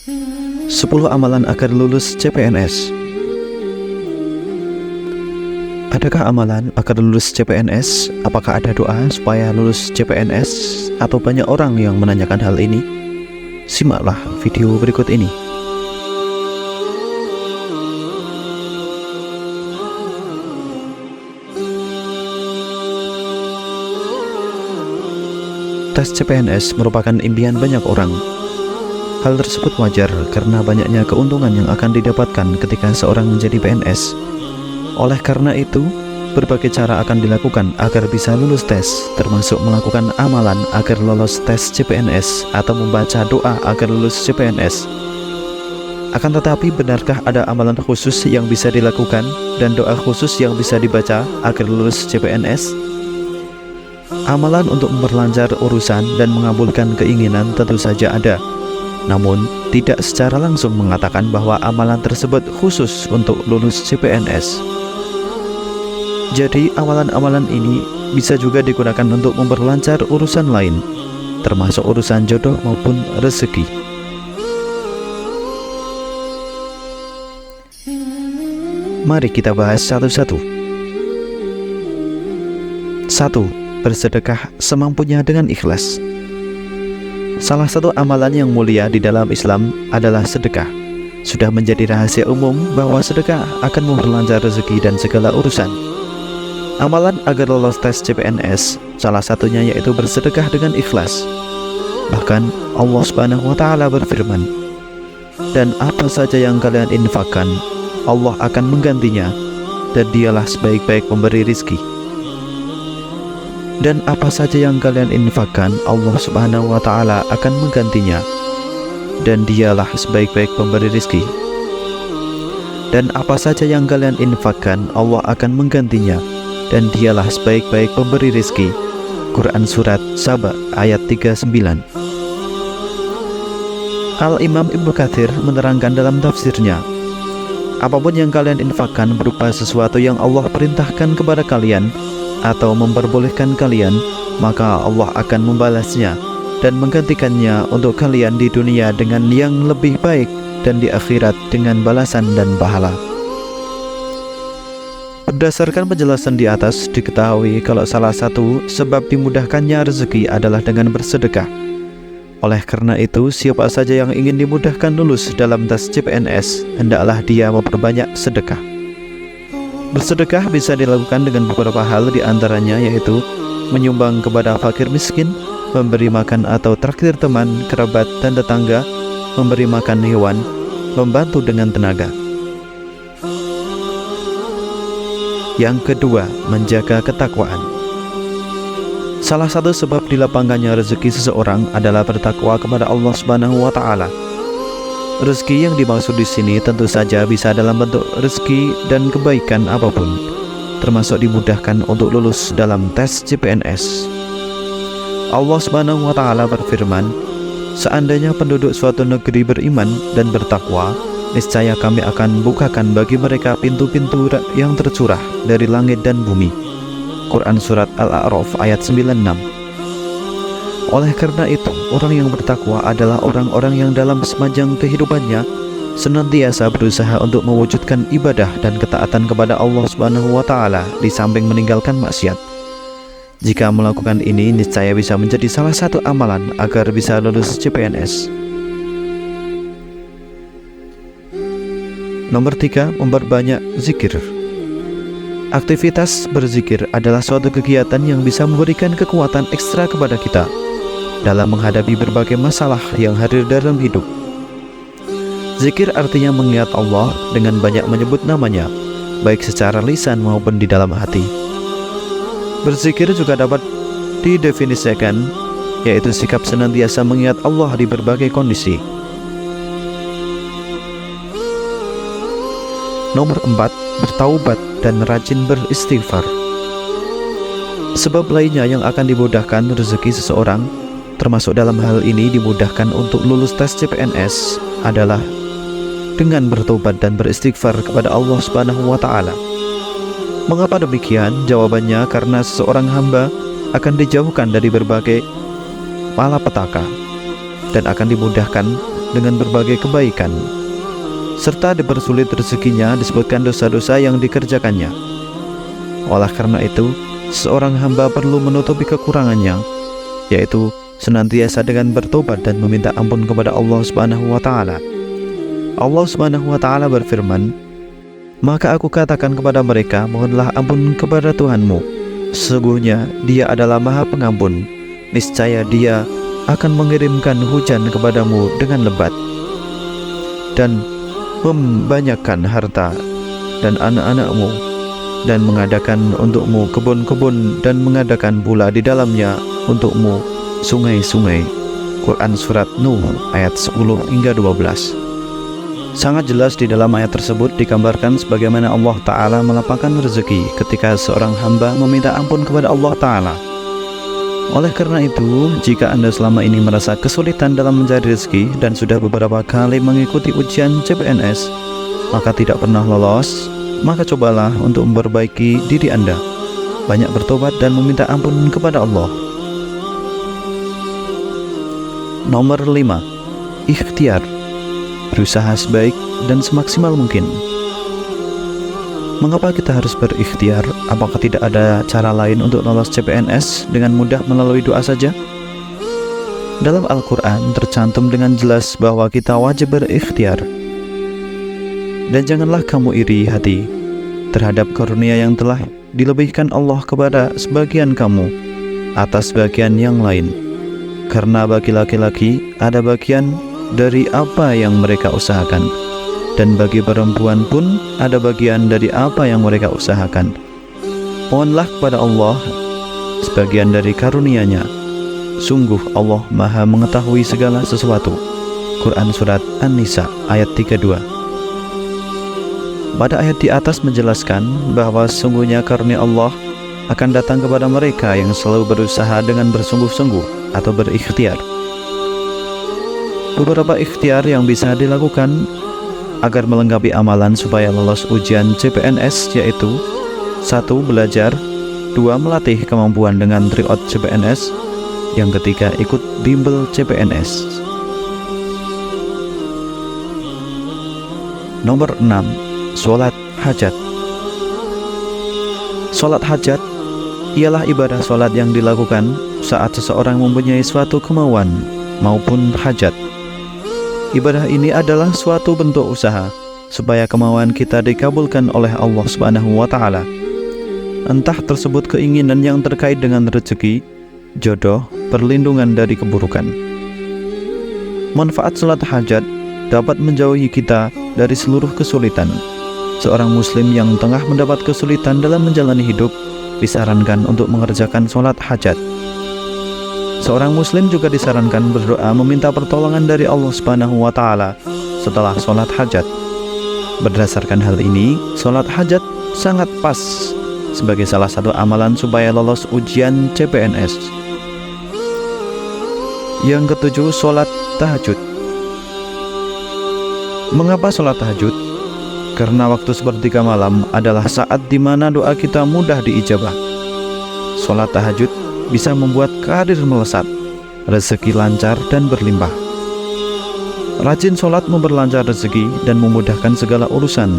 10 amalan agar lulus CPNS. Adakah amalan agar lulus CPNS? Apakah ada doa supaya lulus CPNS? Atau banyak orang yang menanyakan hal ini? Simaklah video berikut ini. Tes CPNS merupakan impian banyak orang. Hal tersebut wajar karena banyaknya keuntungan yang akan didapatkan ketika seorang menjadi PNS. Oleh karena itu, berbagai cara akan dilakukan agar bisa lulus tes, termasuk melakukan amalan agar lolos tes CPNS atau membaca doa agar lulus CPNS. Akan tetapi, benarkah ada amalan khusus yang bisa dilakukan dan doa khusus yang bisa dibaca agar lulus CPNS? Amalan untuk memperlancar urusan dan mengabulkan keinginan tentu saja ada, namun tidak secara langsung mengatakan bahwa amalan tersebut khusus untuk lulus CPNS. Jadi amalan-amalan ini bisa juga digunakan untuk memperlancar urusan lain, termasuk urusan jodoh maupun rezeki. Mari kita bahas satu-satu. 1. Bersedekah semampunya dengan ikhlas. Salah satu amalan yang mulia di dalam Islam adalah sedekah. Sudah menjadi rahasia umum bahwa sedekah akan memperlancar rezeki dan segala urusan. Amalan agar lolos tes CPNS salah satunya yaitu bersedekah dengan ikhlas. Bahkan Allah Subhanahu wa Ta'ala berfirman, "Dan apa saja yang kalian infakkan, Allah akan menggantinya, dan Dialah sebaik-baik pemberi rizki." Dan apa saja yang kalian infakkan, Allah Subhanahu wa Ta'ala akan menggantinya, dan Dialah sebaik-baik pemberi rizki. Dan apa saja yang kalian infakkan, Allah akan menggantinya, dan Dialah sebaik-baik pemberi rizki. Quran Surat Saba ayat 39. Al-Imam Ibnu Katsir menerangkan dalam tafsirnya, apapun yang kalian infakkan berupa sesuatu yang Allah perintahkan kepada kalian atau memperbolehkan kalian, maka Allah akan membalasnya dan menggantikannya untuk kalian di dunia dengan yang lebih baik dan di akhirat dengan balasan dan pahala. Berdasarkan penjelasan di atas, diketahui kalau salah satu sebab dimudahkannya rezeki adalah dengan bersedekah. Oleh karena itu, siapa saja yang ingin dimudahkan lulus dalam tes CPNS, hendaklah dia memperbanyak sedekah. Bersedekah bisa dilakukan dengan beberapa hal, di antaranya yaitu menyumbang kepada fakir miskin, memberi makan atau traktir teman, kerabat, dan tetangga, memberi makan hewan, membantu dengan tenaga. Yang kedua, menjaga ketakwaan. Salah satu sebab dilapangkannya rezeki seseorang adalah bertakwa kepada Allah Subhanahu wa Ta'ala. Rezeki yang dimaksud di sini tentu saja bisa dalam bentuk rezeki dan kebaikan apapun, termasuk dimudahkan untuk lulus dalam tes CPNS. Allah Subhanahu wa Ta'ala berfirman, "Seandainya penduduk suatu negeri beriman dan bertakwa, niscaya kami akan bukakan bagi mereka pintu-pintu yang tercurah dari langit dan bumi." Quran Surat Al-A'raf ayat 96. Oleh karena itu, orang yang bertakwa adalah orang-orang yang dalam sepanjang kehidupannya senantiasa berusaha untuk mewujudkan ibadah dan ketaatan kepada Allah Subhanahu wa Ta'ala di samping meninggalkan maksiat. Jika melakukan ini, niscaya bisa menjadi salah satu amalan agar bisa lulus CPNS. Nomor 3, memperbanyak zikir. Aktivitas berzikir adalah suatu kegiatan yang bisa memberikan kekuatan ekstra kepada kita dalam menghadapi berbagai masalah yang hadir dalam hidup. Zikir artinya mengingat Allah dengan banyak menyebut namanya, baik secara lisan maupun di dalam hati. Berzikir juga dapat didefinisikan, yaitu sikap senantiasa mengingat Allah di berbagai kondisi. Nomor 4, bertaubat dan rajin beristighfar. Sebab lainnya yang akan dimudahkan rezeki seseorang, termasuk dalam hal ini dimudahkan untuk lulus tes CPNS, adalah dengan bertobat dan beristighfar kepada Allah Subhanahu wa Ta'ala. Mengapa demikian? Jawabannya karena seseorang hamba akan dijauhkan dari berbagai malapetaka dan akan dimudahkan dengan berbagai kebaikan, serta dipersulit rezekinya disebabkan dosa-dosa yang dikerjakannya. Oleh karena itu, seorang hamba perlu menutupi kekurangannya, yaitu senantiasa dengan bertobat dan meminta ampun kepada Allah Subhanahu wa Ta'ala. Allah Subhanahu wa Ta'ala berfirman, "Maka aku katakan kepada mereka, mohonlah ampun kepada Tuhanmu. Sesungguhnya Dia adalah Maha Pengampun. Niscaya Dia akan mengirimkan hujan kepadamu dengan lebat, dan membanyakkan harta dan anak-anakmu, dan mengadakan untukmu kebun-kebun, dan mengadakan pula di dalamnya untukmu sungai-sungai." Quran Surat Nuh ayat 10 hingga 12. Sangat jelas di dalam ayat tersebut digambarkan sebagaimana Allah Ta'ala melapangkan rezeki ketika seorang hamba meminta ampun kepada Allah Ta'ala. Oleh karena itu, jika Anda selama ini merasa kesulitan dalam mencari rezeki dan sudah beberapa kali mengikuti ujian CPNS, maka tidak pernah lolos, maka cobalah untuk memperbaiki diri Anda, banyak bertobat dan meminta ampun kepada Allah. Nomor 5. Ikhtiar. Berusaha sebaik dan semaksimal mungkin. Mengapa kita harus berikhtiar? Apakah tidak ada cara lain untuk lolos CPNS dengan mudah melalui doa saja? Dalam Al-Quran tercantum dengan jelas bahwa kita wajib berikhtiar. Dan janganlah kamu iri hati terhadap karunia yang telah dilebihkan Allah kepada sebagian kamu atas bagian yang lain. Karena bagi laki-laki ada bagian dari apa yang mereka usahakan, dan bagi perempuan pun ada bagian dari apa yang mereka usahakan. Mohonlah kepada Allah sebagian dari karunia-Nya. Sungguh Allah Maha mengetahui segala sesuatu. Quran Surat An-Nisa ayat 32. Pada ayat di atas menjelaskan bahwa sesungguhnya karunia Allah akan datang kepada mereka yang selalu berusaha dengan bersungguh-sungguh atau berikhtiar. Beberapa ikhtiar yang bisa dilakukan agar melengkapi amalan supaya lolos ujian CPNS yaitu: 1. Belajar. 2. Melatih kemampuan dengan tryout CPNS. Yang ketiga, ikut bimbel CPNS. Nomor 6. Sholat hajat. Sholat hajat ialah ibadah sholat yang dilakukan saat seseorang mempunyai suatu kemauan maupun hajat. Ibadah ini adalah suatu bentuk usaha supaya kemauan kita dikabulkan oleh Allah Subhanahu wa Ta'ala. Entah tersebut keinginan yang terkait dengan rezeki, jodoh, perlindungan dari keburukan. Manfaat salat hajat dapat menjauhi kita dari seluruh kesulitan. Seorang muslim yang tengah mendapat kesulitan dalam menjalani hidup disarankan untuk mengerjakan salat hajat. Seorang muslim juga disarankan berdoa meminta pertolongan dari Allah Subhanahu wa Ta'ala setelah sholat hajat. Berdasarkan hal ini, sholat hajat sangat pas sebagai salah satu amalan supaya lolos ujian CPNS. Yang ketujuh, sholat tahajud. Mengapa sholat tahajud? Karena waktu sepertiga malam adalah saat di mana doa kita mudah diijabah. Sholat tahajud bisa membuat karir melesat, rezeki lancar dan berlimpah. Rajin sholat memperlancar rezeki dan memudahkan segala urusan,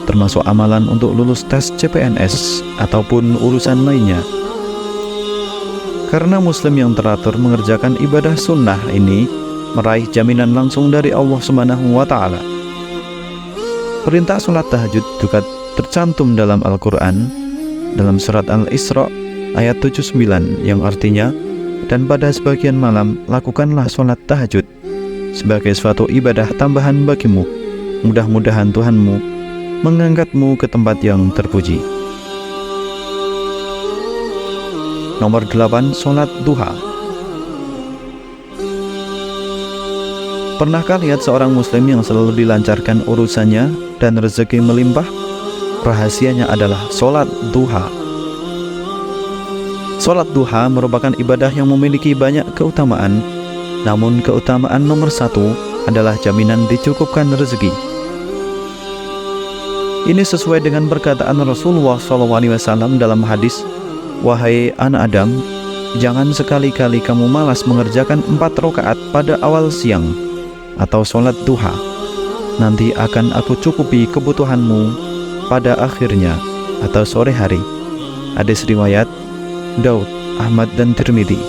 termasuk amalan untuk lulus tes CPNS ataupun urusan lainnya. Karena muslim yang teratur mengerjakan ibadah sunnah ini meraih jaminan langsung dari Allah Subhanahu wa Ta'ala. Perintah sholat tahajud juga tercantum dalam Al-Quran dalam surat Al-Isra ayat 79 yang artinya, dan pada sebagian malam lakukanlah sholat tahajud sebagai suatu ibadah tambahan bagimu. Mudah-mudahan Tuhanmu mengangkatmu ke tempat yang terpuji. Nomor 8. Sholat duha. Pernahkah lihat seorang muslim yang selalu dilancarkan urusannya dan rezeki melimpah? Rahasianya adalah sholat duha. Sholat duha merupakan ibadah yang memiliki banyak keutamaan, namun keutamaan nomor 1 adalah jaminan dicukupkan rezeki. Ini sesuai dengan perkataan Rasulullah SAW dalam hadis, "Wahai anak Adam, jangan sekali-kali kamu malas mengerjakan 4 rakaat pada awal siang, atau sholat duha, nanti akan aku cukupi kebutuhanmu pada akhirnya atau sore hari. Hadis riwayat Daud, Ahmad, dan Tirmidzi.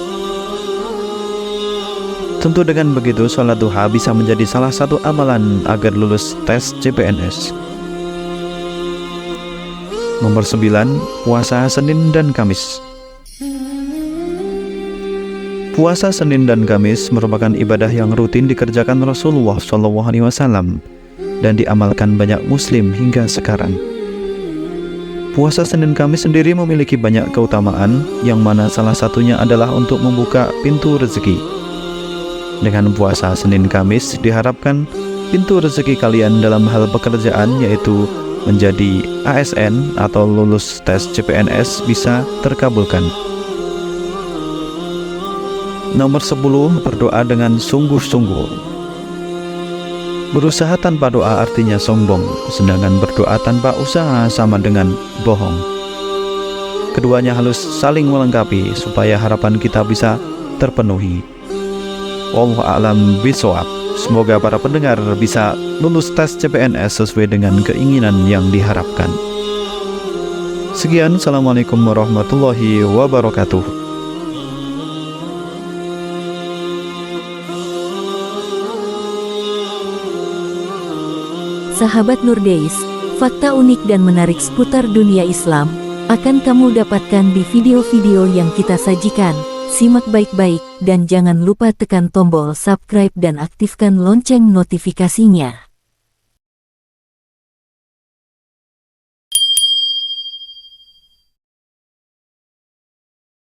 Tentu dengan begitu sholat duha bisa menjadi salah satu amalan agar lulus tes CPNS. Nomor 9, puasa Senin dan Kamis. Puasa Senin dan Kamis merupakan ibadah yang rutin dikerjakan Rasulullah SAW dan diamalkan banyak muslim hingga sekarang. Puasa Senin Kamis sendiri memiliki banyak keutamaan, yang mana salah satunya adalah untuk membuka pintu rezeki. Dengan puasa Senin Kamis diharapkan pintu rezeki kalian dalam hal pekerjaan, yaitu menjadi ASN atau lulus tes CPNS, bisa terkabulkan. Nomor 10, berdoa dengan sungguh-sungguh. Berusaha tanpa doa artinya sombong, sedangkan berdoa tanpa usaha sama dengan bohong. Keduanya harus saling melengkapi supaya harapan kita bisa terpenuhi. Wallahu a'lam bishawab. Semoga para pendengar bisa lulus tes CPNS sesuai dengan keinginan yang diharapkan. Sekian, Assalamualaikum warahmatullahi wabarakatuh. Sahabat Nurdays, fakta unik dan menarik seputar dunia Islam akan kamu dapatkan di video-video yang kita sajikan. Simak baik-baik dan jangan lupa tekan tombol subscribe dan aktifkan lonceng notifikasinya.